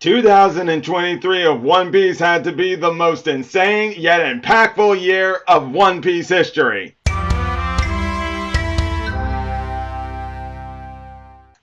2023 of One Piece had to be the most insane yet impactful year of One Piece history.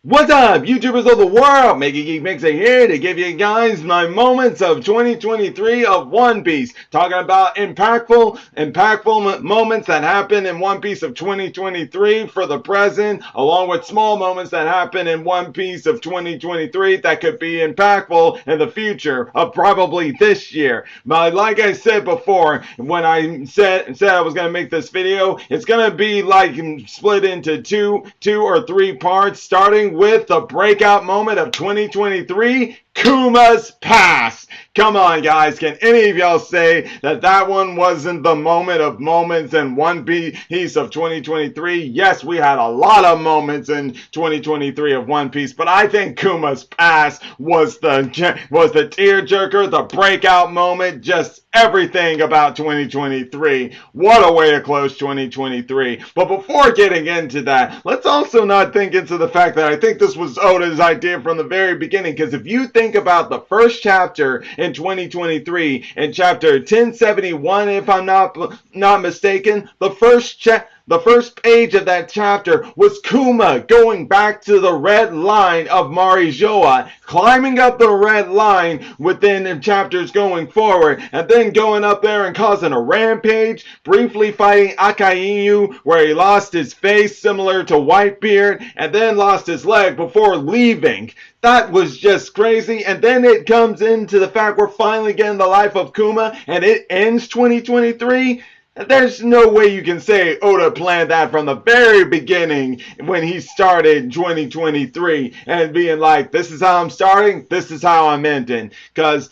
What's up, YouTubers of the world? MegaGeekMixer here to give you guys my moments of 2023 of One Piece. Talking about impactful moments that happened in One Piece of 2023 for the present, along with small moments that happen in One Piece of 2023 that could be impactful in the future of probably this year. But like I said before, when I said I was going to make this video, it's going to be like split into two or three parts, starting with the breakout moment of 2023, Kuma's past. Come on, guys. Can any of y'all say that one wasn't the moment of moments in One Piece of 2023? Yes, we had a lot of moments in 2023 of One Piece, but I think Kuma's past was the tearjerker, the breakout moment, just everything about 2023. What a way to close 2023. But before getting into that, let's also not think into the fact that I think this was Oda's idea from the very beginning, because if you think about the first chapter in 2023, in chapter 1071, if I'm not mistaken, the first page of that chapter was Kuma going back to the red line of Marijoa, climbing up the red line within the chapters going forward, and then going up there and causing a rampage, briefly fighting Akainu, where he lost his face similar to Whitebeard, and then lost his leg before leaving. That was just crazy. And then it comes into the fact we're finally getting the Life of Kuma, and it ends 2023. There's no way you can say Oda planned that from the very beginning when he started 2023 and being like, this is how I'm starting, this is how I'm ending. Because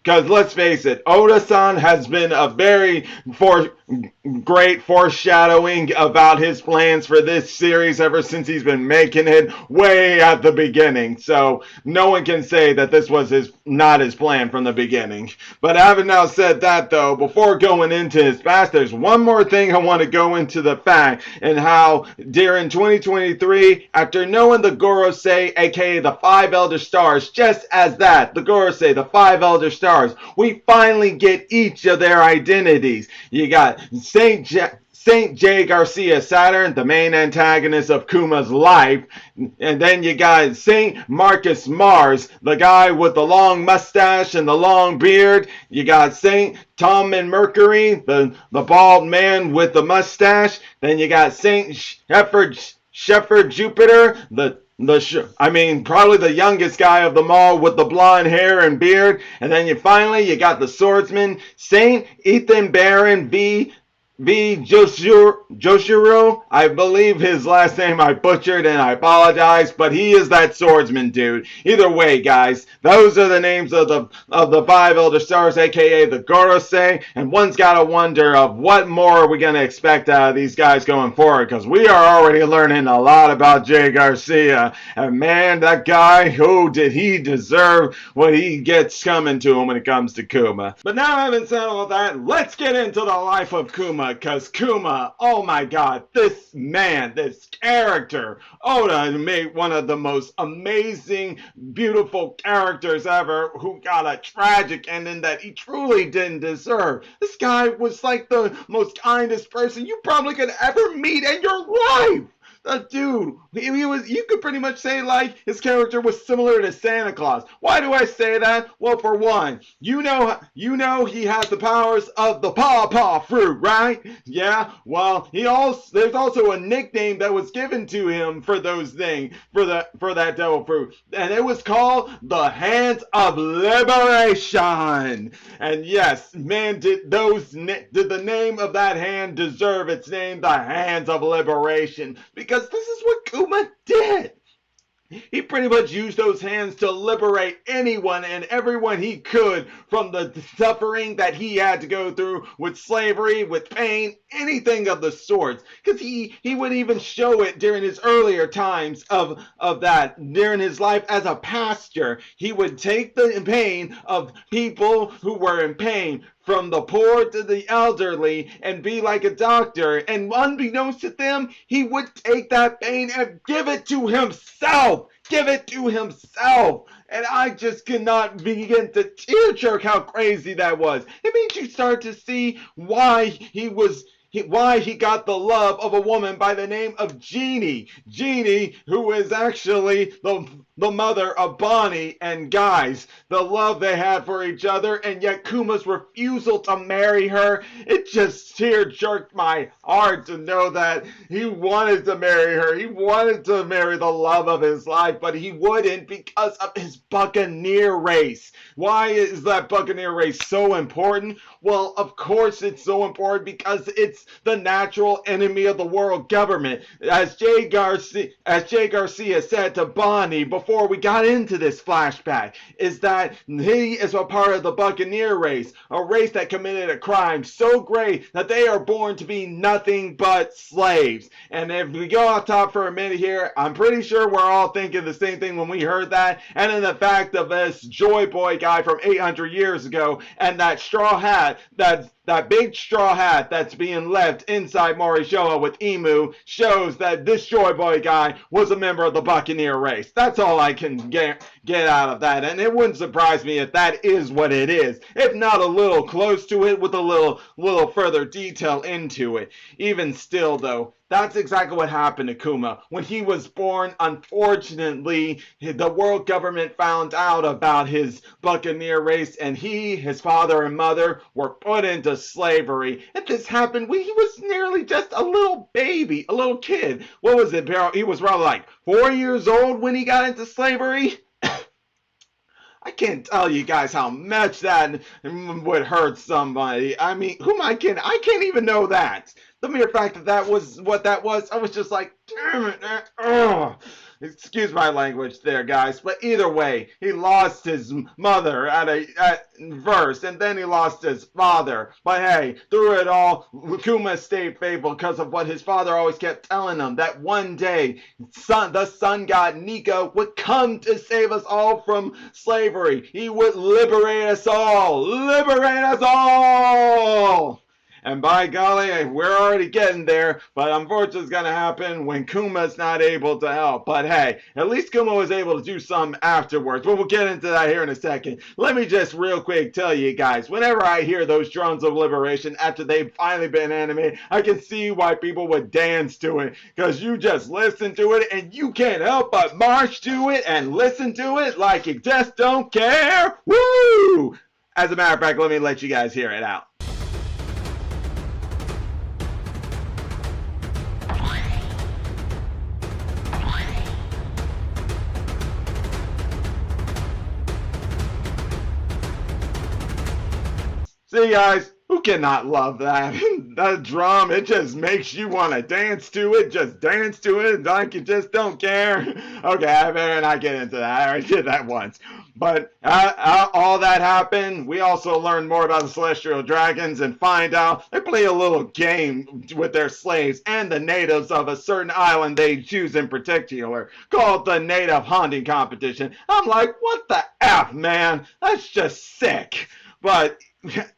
let's face it, Oda-san has been a very great foreshadowing about his plans for this series ever since he's been making it way at the beginning. So no one can say that this was not his plan from the beginning. But having now said that, though, before going into his past, there's one more thing I want to go into the fact and how during 2023, after knowing the Gorosei, aka the Five Elder Stars, just as that, the Gorosei, the Five Elder Stars, we finally get each of their identities. You got Saint J. Garcia Saturn, the main antagonist of Kuma's life. And then you got Saint Marcus Mars, the guy with the long mustache and the long beard. You got Saint Tom and Mercury, the bald man with the mustache. Then you got Saint Shepherd Jupiter, probably the youngest guy of them all with the blonde hair and beard. And then you got the swordsman, Saint Ethan Baron V. Joshiro, I believe his last name I butchered and I apologize, but he is that swordsman dude. Either way, guys, those are the names of the Five Elder Stars, aka the Gorosei, and one's gotta wonder of what more are we gonna expect out of these guys going forward, because we are already learning a lot about Jay Garcia, and man, that guy, who did he deserve what he gets coming to him when it comes to Kuma. But now having said all that, let's get into the Life of Kuma. Because Kuma, oh my god, this man, this character, Oda made one of the most amazing, beautiful characters ever, who got a tragic ending that he truly didn't deserve. This guy was like the most kindest person you probably could ever meet in your life. Dude, you could pretty much say like his character was similar to Santa Claus. Why do I say that? Well, for one, you know he has the powers of the pawpaw fruit, right? Yeah. Well, there's also a nickname that was given to him for those things, for that devil fruit, and it was called the Hands of Liberation. And yes, man, did the name of that hand deserve its name, the Hands of Liberation? Because this is what Kuma did. He pretty much used those hands to liberate anyone and everyone he could from the suffering that he had to go through with slavery, with pain, anything of the sorts. Because he would even show it during his earlier times of that. During his life as a pastor, he would take the pain of people who were in pain, from the poor to the elderly and be like a doctor. And unbeknownst to them, he would take that pain and give it to himself. Give it to himself. And I just cannot begin to tear jerk how crazy that was. It means you start to see why he got the love of a woman by the name of Jeannie. Jeannie, who is actually the mother of Bonnie and Guys. The love they had for each other, and yet Kuma's refusal to marry her, it just tear-jerked my heart to know that he wanted to marry her. He wanted to marry the love of his life, but he wouldn't because of his buccaneer race. Why is that buccaneer race so important? Well, of course it's so important because it's the natural enemy of the world government. As Jay Garcia said to Bonnie before we got into this flashback, is that he is a part of the buccaneer race, a race that committed a crime so great that they are born to be nothing but slaves. And if we go off top for a minute here, I'm pretty sure we're all thinking the same thing when we heard that. And in the fact of this Joy Boy guy from 800 years ago and that straw hat, that big straw hat that's being left inside Morishoa with Emu shows that this Joy Boy guy was a member of the Buccaneer race. That's all I can get out of that. And it wouldn't surprise me if that is what it is. If not a little close to it with a little further detail into it. Even still though, that's exactly what happened to Kuma. When he was born, unfortunately, the world government found out about his buccaneer race, and he, his father and mother, were put into slavery. And this happened when he was nearly just a little baby, a little kid. What was it, He was probably like 4 years old when he got into slavery? I can't tell you guys how much that would hurt somebody. I mean, I can't even know that. The mere fact that was what that was, I was just like, damn it. Ugh. Excuse my language there, guys. But either way, he lost his mother at first, and then he lost his father. But hey, through it all, Kuma stayed faithful because of what his father always kept telling him, that one day, the sun god Nika would come to save us all from slavery. He would liberate us all. Liberate us all! And by golly, we're already getting there, but unfortunately it's going to happen when Kuma's not able to help. But hey, at least Kuma was able to do something afterwards. But we'll get into that here in a second. Let me just real quick tell you guys, whenever I hear those drums of liberation after they've finally been animated, I can see why people would dance to it. Because you just listen to it and you can't help but march to it and listen to it like you just don't care. Woo! As a matter of fact, let me let you guys hear it out. See guys, who cannot love that? That drum, it just makes you want to dance to it. Just dance to it like you just don't care. Okay, I better not get into that. I already did that once. But all that happened, we also learned more about the Celestial Dragons and find out they play a little game with their slaves and the natives of a certain island they choose in particular, called the Native Hunting Competition. I'm like, what the F, man? That's just sick. But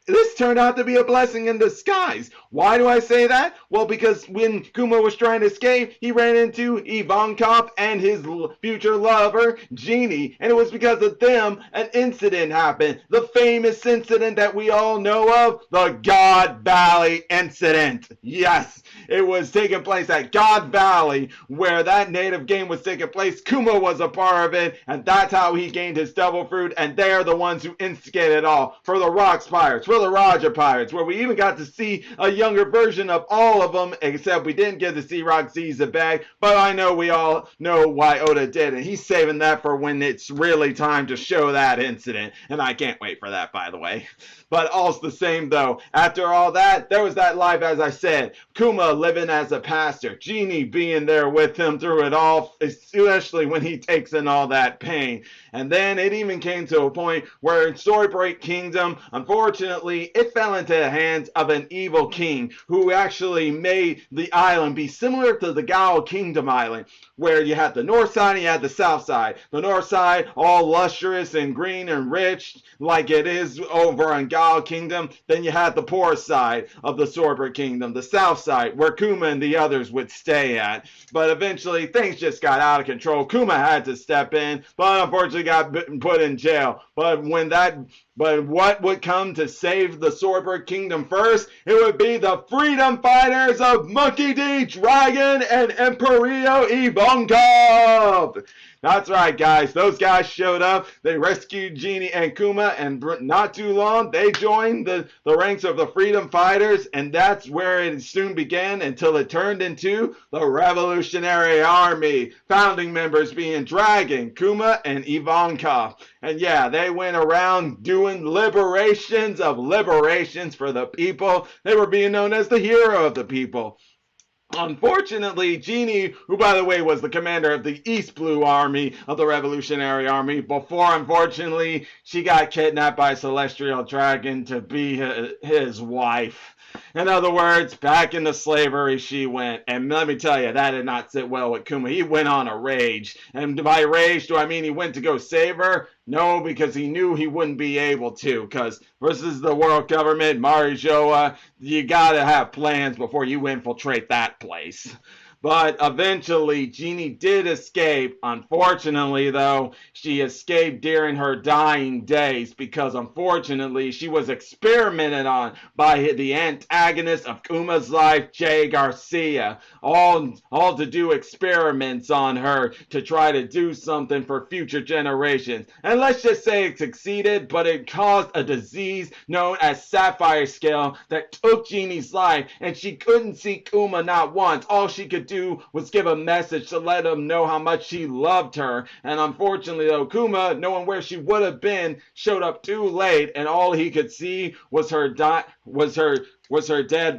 this turned out to be a blessing in disguise. Why do I say that? Well, because when Kuma was trying to escape, he ran into Ivankov and his future lover, Jeannie. And it was because of them an incident happened. The famous incident that we all know of, the God Valley incident. Yes, it was taking place at God Valley, where that native game was taking place. Kuma was a part of it, and that's how he gained his devil fruit, and they're the ones who instigated it all. For the Rocks Pirates, for the Raja Pirates, where we even got to see a younger version of all of them, except we didn't get to see Roxy's bag, but I know we all know why Oda did, and he's saving that for when it's really time to show that incident, and I can't wait for that, by the way. But all's the same though. After all that, there was that life, as I said. Kuma living as a pastor. Jeannie being there with him through it all, especially when he takes in all that pain. And then it even came to a point where in Storybreak Kingdom, unfortunately, unfortunately, it fell into the hands of an evil king who actually made the island be similar to the Gao Kingdom Island, where you had the north side and you had the south side. The north side, all lustrous and green and rich, like it is over on Gao Kingdom. Then you had the poor side of the Sorbet Kingdom, the south side, where Kuma and the others would stay at. But eventually, things just got out of control. Kuma had to step in, but unfortunately got put in jail. But what would come to save the Sorbet Kingdom first? It would be the freedom fighters of Monkey D. Dragon and Emperor Ivankov. That's right, guys. Those guys showed up. They rescued Genie and Kuma, and not too long, they joined the ranks of the freedom fighters, and that's where it soon began until it turned into the Revolutionary Army. Founding members being Dragon, Kuma, and Ivankov. And yeah, they went around doing liberations for the people. They were being known as the hero of the people. Unfortunately, Genie, who by the way was the commander of the East Blue Army of the Revolutionary Army, before unfortunately she got kidnapped by a celestial dragon to be his wife. In other words, back into slavery she went. And let me tell you, that did not sit well with Kuma. He went on a rage. And by rage, do I mean he went to go save her? No, because he knew he wouldn't be able to. Because versus the world government, Marijoa, you gotta have plans before you infiltrate that place. But eventually, Genie did escape. Unfortunately, though, she escaped during her dying days because, unfortunately, she was experimented on by the antagonist of Kuma's life, Jay Garcia. All to do experiments on her to try to do something for future generations. And let's just say it succeeded, but it caused a disease known as Sapphire Scale that took Genie's life, and she couldn't see Kuma not once. All she could do was give a message to let him know how much she loved her. And unfortunately, though, Kuma, knowing where she would have been, showed up too late, and all he could see was her dead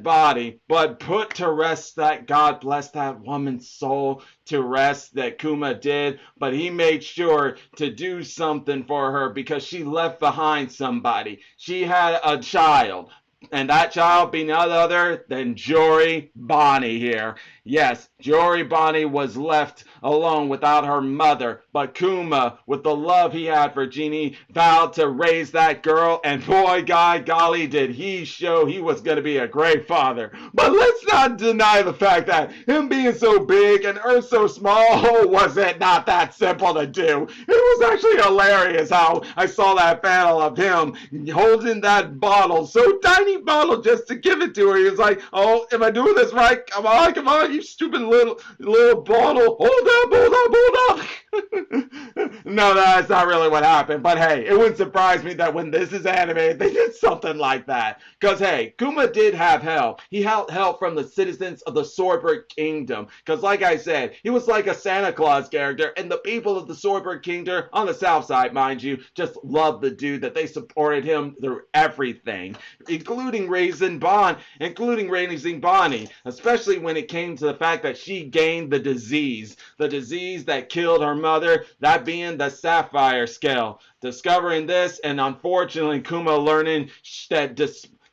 body. But put to rest that, God bless that woman's soul to rest, that Kuma did. But he made sure to do something for her because she left behind somebody. She had a child. And that child being none other than Jory Bonnie here. Yes, Jory Bonnie was left alone without her mother. But Kuma, with the love he had for Genie, vowed to raise that girl. And boy, golly, did he show he was going to be a great father. But let's not deny the fact that him being so big and her so small, was it not that simple to do? It was actually hilarious how I saw that battle of him holding that bottle, so tiny bottle, just to give it to her. He was like, oh, am I doing this right? Come on, you stupid little bottle. Hold up. No, that's not really what happened. But hey, it wouldn't surprise me that when this is animated, they did something like that. Because hey, Kuma did have help. He had help from the citizens of the Sorbet Kingdom. Because like I said, he was like a Santa Claus character. And the people of the Sorbet Kingdom, on the south side, mind you, just loved the dude, that they supported him through everything. Including raising Bonnie. Especially when it came to the fact that she gained the disease. The disease that killed her mother, that being the Sapphire Scale. Discovering this, and unfortunately Kuma learning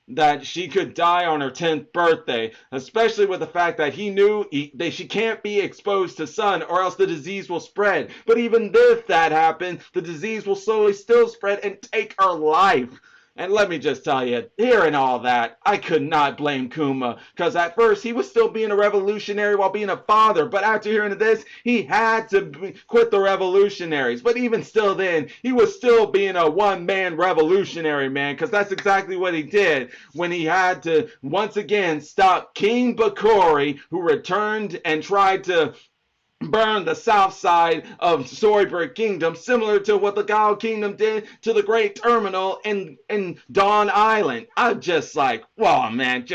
that she could die on her 10th birthday, especially with the fact that he knew that she can't be exposed to sun or else the disease will spread. But even if that happened, the disease will slowly still spread and take her life. And let me just tell you, hearing all that, I could not blame Kuma. Because at first, he was still being a revolutionary while being a father. But after hearing this, he had to quit the revolutionaries. But even still then, he was still being a one-man revolutionary, man. Because that's exactly what he did when he had to, once again, stop King Bakori, who returned and tried to burn the south side of Sorbet Kingdom, similar to what the Gao Kingdom did to the Great Terminal in Dawn Island. I'm just like, whoa, man,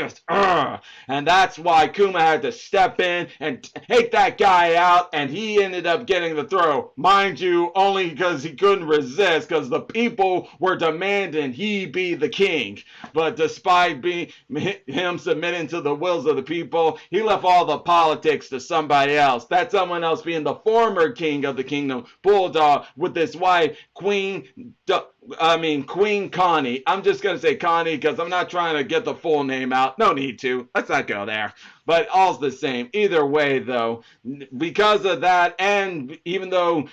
And that's why Kuma had to step in and take that guy out, and he ended up getting the throw. Mind you, only because he couldn't resist, because the people were demanding he be the king. But despite him submitting to the wills of the people, he left all the politics to somebody else. That's someone else being the former king of the kingdom, Bulldog, with his wife, Queen I mean, Queen Connie. I'm just going to say Connie because I'm not trying to get the full name out. No need to. Let's not go there. But all's the same. Either way, though, because of that, and even though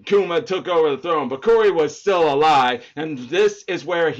Kuma took over the throne, Bakuri was still alive. And this is where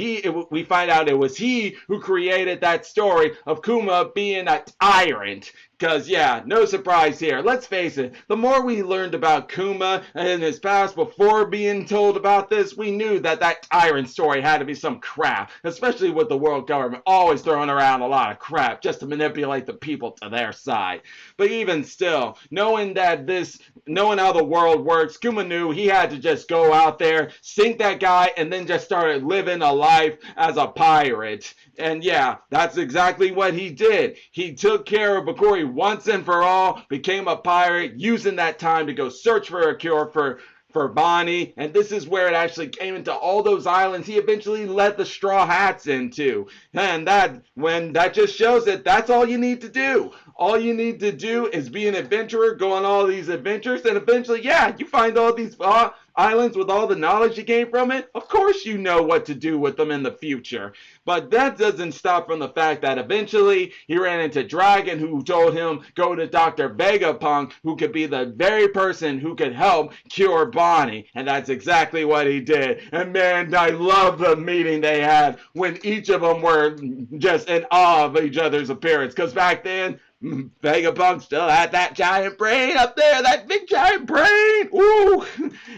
we find out it was he who created that story of Kuma being a tyrant. Because, yeah, no surprise here. Let's face it, the more we learned about Kuma in his past before being told about this, we knew that that tyrant story had to be some crap, especially with the world government always throwing around a lot of crap just to manipulate the people to their side. But even still, knowing how the world works, Kuma knew he had to just go out there, sink that guy, and then just started living a life as a pirate. And yeah, that's exactly what he did. He took care of Bakuri once and for all, became a pirate, using that time to go search for a cure for Bonnie, and this is where it actually came into all those islands he eventually let the Straw Hats into. And that just shows that that's all you need to do. All you need to do is be an adventurer, go on all these adventures, and eventually, yeah, you find all these islands with all the knowledge you gain from it. Of course you know what to do with them in the future. But that doesn't stop from the fact that eventually he ran into Dragon, who told him go to Dr. Vegapunk, who could be the very person who could help cure Bonnie. And that's exactly what he did. And man, I love the meeting they had when each of them were just in awe of each other's appearance. Because back then, Vegapunk still had that giant brain up there, that big giant brain. Ooh.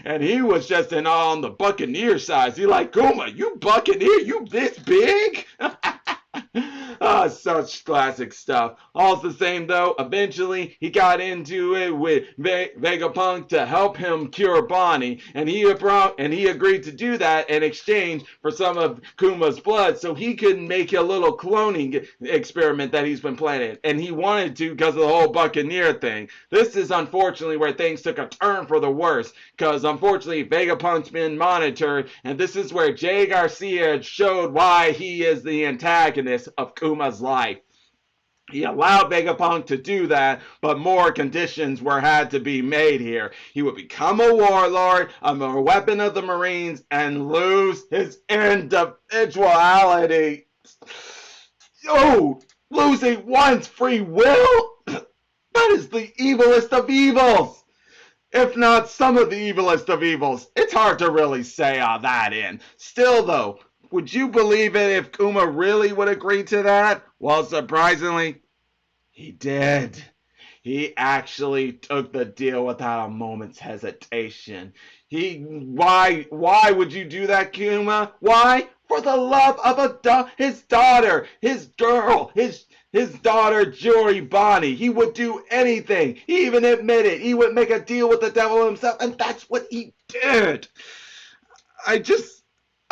And he was just in awe on the Buccaneer size. He like, Kuma, you Buccaneer? You this big? Such classic stuff. All the same, though, eventually he got into it with Vegapunk to help him cure Bonnie, and he agreed to do that in exchange for some of Kuma's blood, so he could make a little cloning experiment that he's been planning. And he wanted to because of the whole Buccaneer thing. This is unfortunately where things took a turn for the worse, because unfortunately Vegapunk's been monitored, and this is where Jay Garcia showed why he is the antagonist of Kuma's life. He allowed Vegapunk to do that, but more conditions had to be made here. He would become a warlord, a weapon of the Marines, and lose his individuality. Oh, losing one's free will? That is the evilest of evils. If not some of the evilest of evils. It's hard to really say all that in. Still, though, would you believe it if Kuma really would agree to that? Well, surprisingly, he did. He actually took the deal without a moment's hesitation. Why would you do that, Kuma? Why? For the love of his daughter, his girl, his daughter, Juri Bonnie. He would do anything. He even admitted he would make a deal with the devil himself, and that's what he did.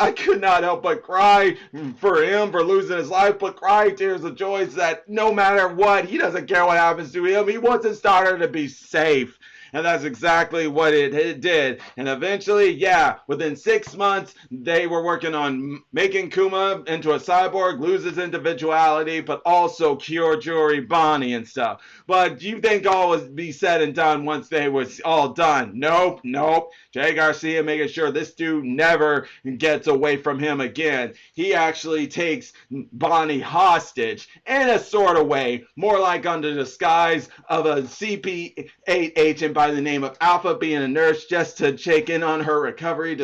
I could not help but cry for him for losing his life, but cry tears of joy that no matter what, he doesn't care what happens to him. He wants his daughter to be safe. And that's exactly what it did. And eventually, yeah, within 6 months, they were working on making Kuma into a cyborg, lose his individuality, but also cure Juri Bonnie and stuff. But do you think all would be said and done once they was all done? Nope. Jay Garcia making sure this dude never gets away from him again. He actually takes Bonnie hostage in a sort of way, more like under the disguise of a CP8 agent by the name of Alpha being a nurse just to check in on her recovery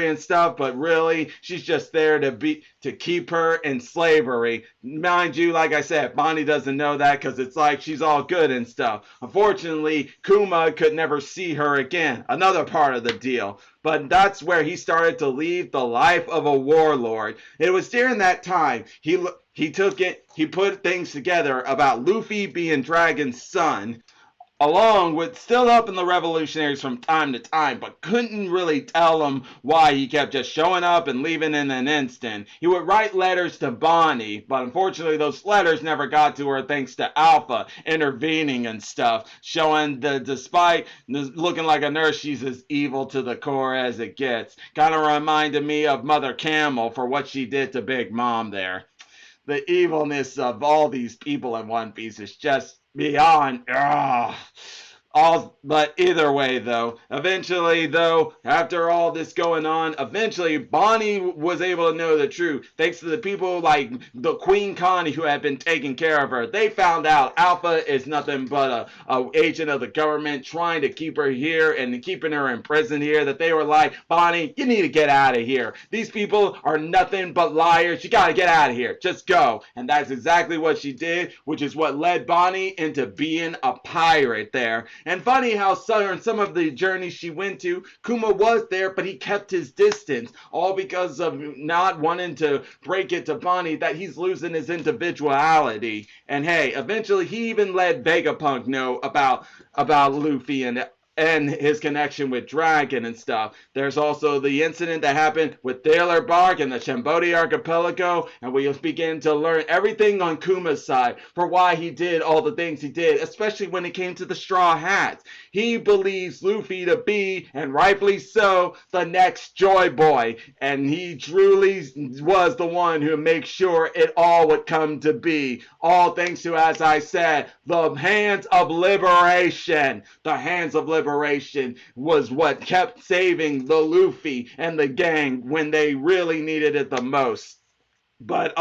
and stuff, but really she's just there to keep her in slavery. Mind you, like I said, Bonnie doesn't know that because it's like she's all good and stuff. Unfortunately, Kuma could never see her again. Another part of the deal. But that's where he started to lead the life of a warlord. It was during that time he put things together about Luffy being Dragon's son, along with still helping the revolutionaries from time to time, but couldn't really tell them why he kept just showing up and leaving in an instant. He would write letters to Bonnie, but unfortunately those letters never got to her thanks to Alpha intervening and stuff, showing that despite looking like a nurse, she's as evil to the core as it gets. Kind of reminded me of Mother Camel for what she did to Big Mom there. The evilness of all these people in One Piece is just beyond But either way, though, eventually, though, after all this going on, eventually Bonnie was able to know the truth. Thanks to the people like the Queen Connie who had been taking care of her. They found out Alpha is nothing but a agent of the government trying to keep her here and keeping her in prison here. That they were like, Bonnie, you need to get out of here. These people are nothing but liars. You gotta get out of here. Just go. And that's exactly what she did, which is what led Bonnie into being a pirate there. And funny how some of the journeys she went to, Kuma was there, but he kept his distance, all because of not wanting to break it to Bonnie that he's losing his individuality. And hey, eventually he even let Vegapunk know about Luffy and his connection with Dragon and stuff. There's also the incident that happened with Thaler Bark and the Shambodi Archipelago, and we'll begin to learn everything on Kuma's side for why he did all the things he did, especially when it came to the Straw Hats. He believes Luffy to be, and rightfully so, the next Joy Boy, and he truly was the one who made sure it all would come to be. All thanks to, as I said, the hands of liberation. The hands of liberation was what kept saving the Luffy and the gang when they really needed it the most. But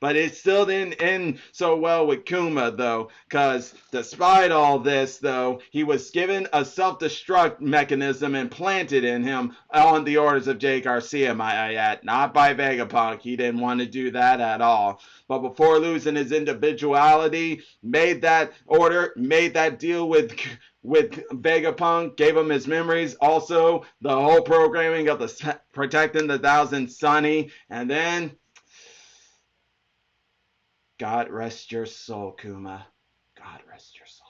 it still didn't end so well with Kuma, though, because despite all this, though, he was given a self-destruct mechanism implanted in him on the orders of Jay Garcia, might I add, not by Vegapunk. He didn't want to do that at all. But before losing his individuality, made that deal with Vegapunk, gave him his memories, also the whole programming of the protecting the Thousand Sunny, and then God rest your soul, Kuma. God rest your soul.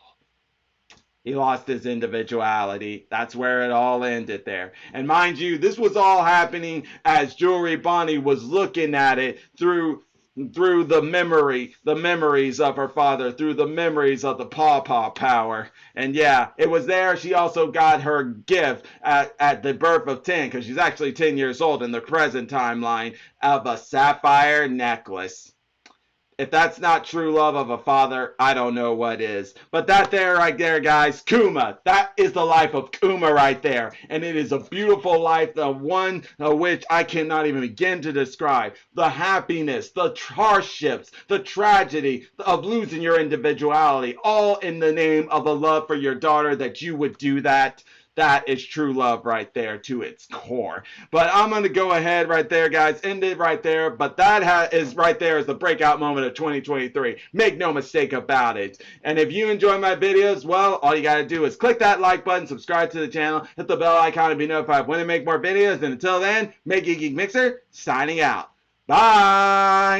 He lost his individuality. That's where it all ended there. And mind you, this was all happening as Jewelry Bonnie was looking at it through the memories of her father, through the memories of the Paw power. And yeah, it was there she also got her gift at the birth of 10, because she's actually 10 years old in the present timeline, of a sapphire necklace. If that's not true love of a father, I don't know what is. But that there, right there, guys, Kuma. That is the life of Kuma right there. And it is a beautiful life, the one of which I cannot even begin to describe. The happiness, the hardships, the tragedy of losing your individuality, all in the name of the love for your daughter, that you would do that. That is true love right there to its core. But I'm going to go ahead right there, guys. End it right there. But that is right there is the breakout moment of 2023. Make no mistake about it. And if you enjoy my videos, well, all you got to do is click that like button, subscribe to the channel, hit the bell icon to be notified when I make more videos. And until then, MegaGeekMixer signing out. Bye!